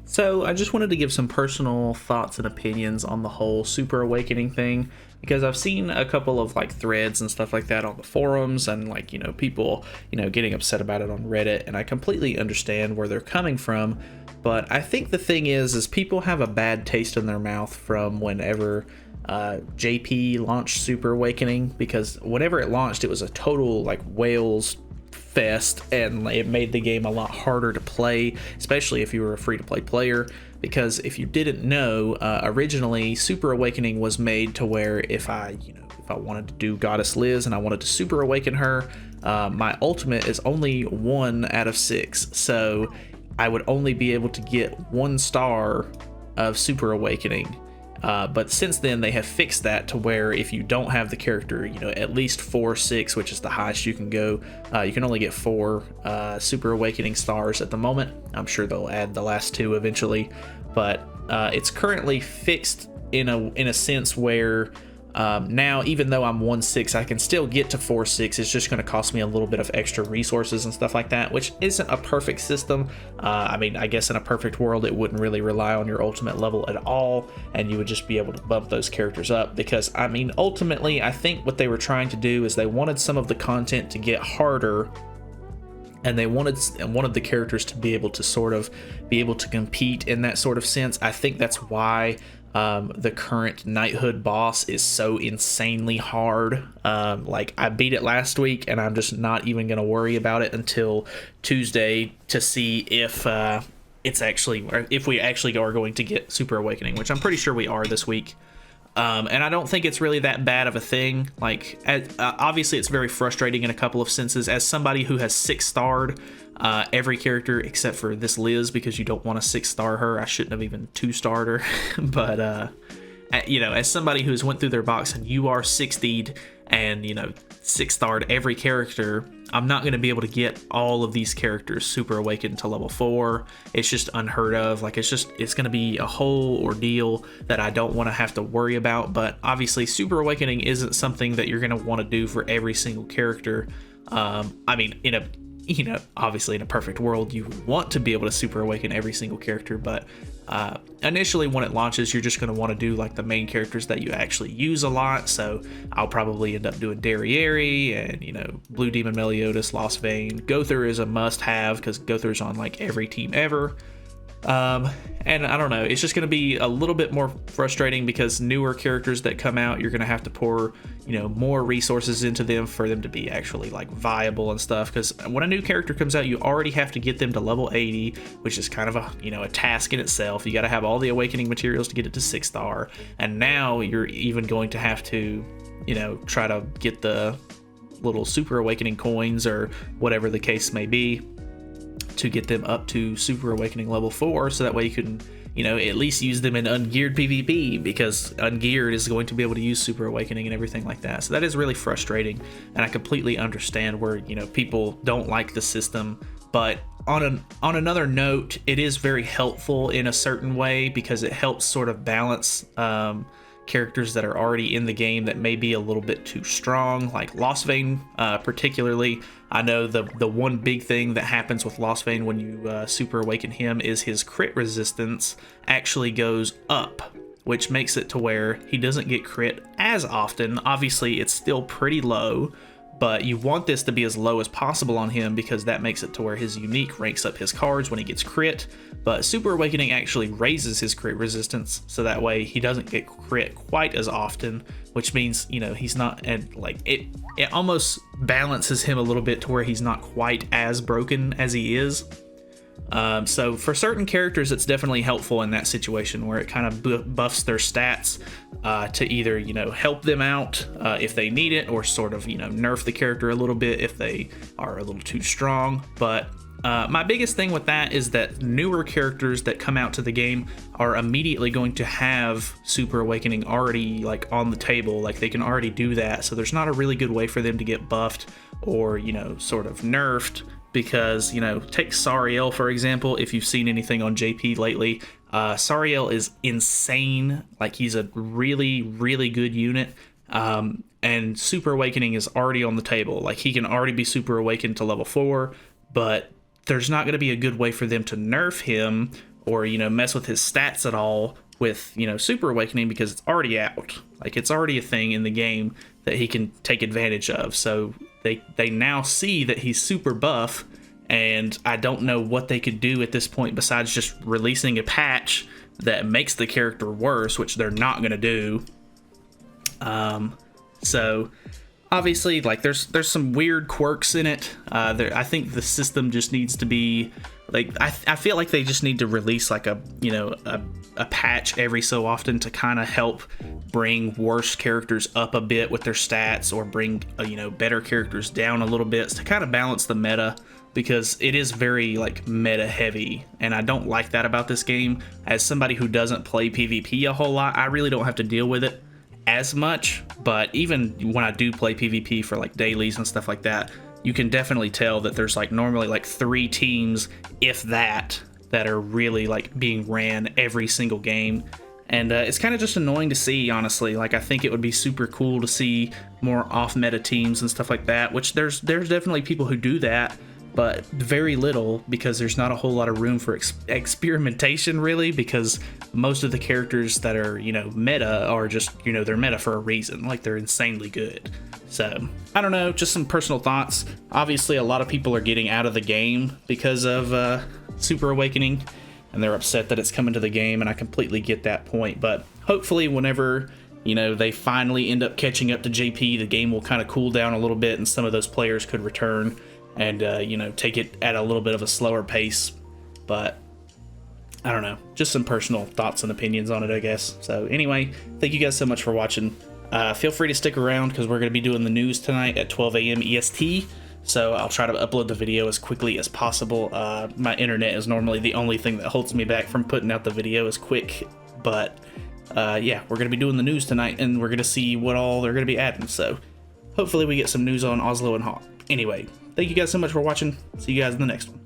So, I just wanted to give some personal thoughts and opinions on the whole Super Awakening thing because I've seen a couple of like threads and stuff like that on the forums and like, people, getting upset about it on Reddit, and I completely understand where they're coming from. But I think the thing is people have a bad taste in their mouth from whenever JP launched Super Awakening, because whenever it launched, it was a total like whales fest, and it made the game a lot harder to play, especially if you were a free-to-play player. Because if you didn't know, originally Super Awakening was made to where if I wanted to do Goddess Liz and I wanted to Super Awaken her, my ultimate is only 1 out of 6, so I would only be able to get 1 star of Super Awakening. But since then, they have fixed that to where if you don't have the character, at least 4 6, which is the highest you can go, you can only get 4 Super Awakening stars at the moment. I'm sure they'll add the last 2 eventually, but it's currently fixed in a sense where now, even though I'm 1/6, I can still get to 4/6. It's just going to cost me a little bit of extra resources and stuff like that, which isn't a perfect system. I guess in a perfect world, it wouldn't really rely on your ultimate level at all, and you would just be able to bump those characters up. Because, ultimately, I think what they were trying to do is they wanted some of the content to get harder, and they wanted the characters to be able to compete in that sort of sense. I think that's why the current knighthood boss is so insanely hard. I beat it last week, and I'm just not even going to worry about it until Tuesday to see if we actually are going to get Super Awakening, which I'm pretty sure we are this week. And I don't think it's really that bad of a thing. Obviously, it's very frustrating in a couple of senses. As somebody who has 6-starred every character except for this Liz, because you don't want to 6-star her. I shouldn't have even 2-starred her. But, as somebody who's went through their box and you are 60'd and, 6-starred every character, I'm not going to be able to get all of these characters Super Awakened to level 4. It's just unheard of. It's going to be a whole ordeal that I don't want to have to worry about. But obviously, Super Awakening isn't something that you're going to want to do for every single character. Obviously in a perfect world, you want to be able to Super Awaken every single character, but initially when it launches, you're just going to want to do like the main characters that you actually use a lot. So I'll probably end up doing Derriere and, Blue Demon Meliodas, Lost Vein. Gother is a must-have because Gother's on like every team ever. And I don't know, it's just going to be a little bit more frustrating because newer characters that come out, you're going to have to pour, more resources into them for them to be actually like viable and stuff. Because when a new character comes out, you already have to get them to level 80, which is kind of a task in itself. You got to have all the awakening materials to get it to 6-star. And now you're even going to have to, try to get the little Super Awakening coins or whatever the case may be, to get them up to Super Awakening level 4, so that way you can, at least use them in ungeared PvP, because ungeared is going to be able to use Super Awakening and everything like that. So that is really frustrating, and I completely understand where, people don't like the system. But on another note, it is very helpful in a certain way, because it helps sort of balance characters that are already in the game that may be a little bit too strong, like Lost Vein particularly. I know the one big thing that happens with Lost Vein when you Super Awaken him is his crit resistance actually goes up, which makes it to where he doesn't get crit as often. Obviously, it's still pretty low, but you want this to be as low as possible on him, because that makes it to where his unique ranks up his cards when he gets crit. But Super Awakening actually raises his crit resistance, so that way he doesn't get crit quite as often, which means, he's not, and like it almost balances him a little bit to where he's not quite as broken as he is. So for certain characters, it's definitely helpful in that situation where it kind of buffs their stats to either, help them out if they need it, or sort of, nerf the character a little bit if they are a little too strong. But my biggest thing with that is that newer characters that come out to the game are immediately going to have Super Awakening already like on the table. Like they can already do that. So there's not a really good way for them to get buffed or, sort of nerfed. Because, take Sariel, for example. If you've seen anything on JP lately, Sariel is insane. Like, he's a really, really good unit. And Super Awakening is already on the table. Like, he can already be Super Awakened to level 4, but there's not going to be a good way for them to nerf him or, you know, mess with his stats at all with, you know, Super Awakening, because it's already out. Like, it's already a thing in the game that he can take advantage of. So they now see that he's super buff, and I don't know what they could do at this point besides just releasing a patch that makes the character worse, which they're not going to do. So obviously, like, there's some weird quirks in it. I think the system just needs to be like, I feel like they just need to release like a, you know, a patch every so often to kind of help bring worse characters up a bit with their stats, or bring you know, better characters down a little bit to kind of balance the meta, because it is very like meta heavy, and I don't like that about this game. As somebody who doesn't play PvP a whole lot, I really don't have to deal with it as much, but even when I do play PvP for like dailies and stuff like that, you can definitely tell that there's like normally like 3 teams, if that are really like being ran every single game. And it's kind of just annoying to see, honestly. Like, I think it would be super cool to see more off-meta teams and stuff like that, which there's definitely people who do that, but very little, because there's not a whole lot of room for experimentation, really, because most of the characters that are, you know, meta are just, you know, they're meta for a reason. Like, they're insanely good. So, I don't know, just some personal thoughts. Obviously, a lot of people are getting out of the game because of Super Awakening, and they're upset that it's coming to the game, and I completely get that point. But hopefully whenever, you know, they finally end up catching up to JP, the game will kind of cool down a little bit, and some of those players could return and, you know, take it at a little bit of a slower pace. But I don't know, just some personal thoughts and opinions on it, I guess. So anyway, thank you guys so much for watching. Feel free to stick around, because we're going to be doing the news tonight at 12 a.m. EST. So I'll try to upload the video as quickly as possible. My internet is normally the only thing that holds me back from putting out the video as quick. But yeah, we're going to be doing the news tonight, and we're going to see what all they're going to be adding. So hopefully we get some news on Oslo and Hawk. Anyway, thank you guys so much for watching. See you guys in the next one.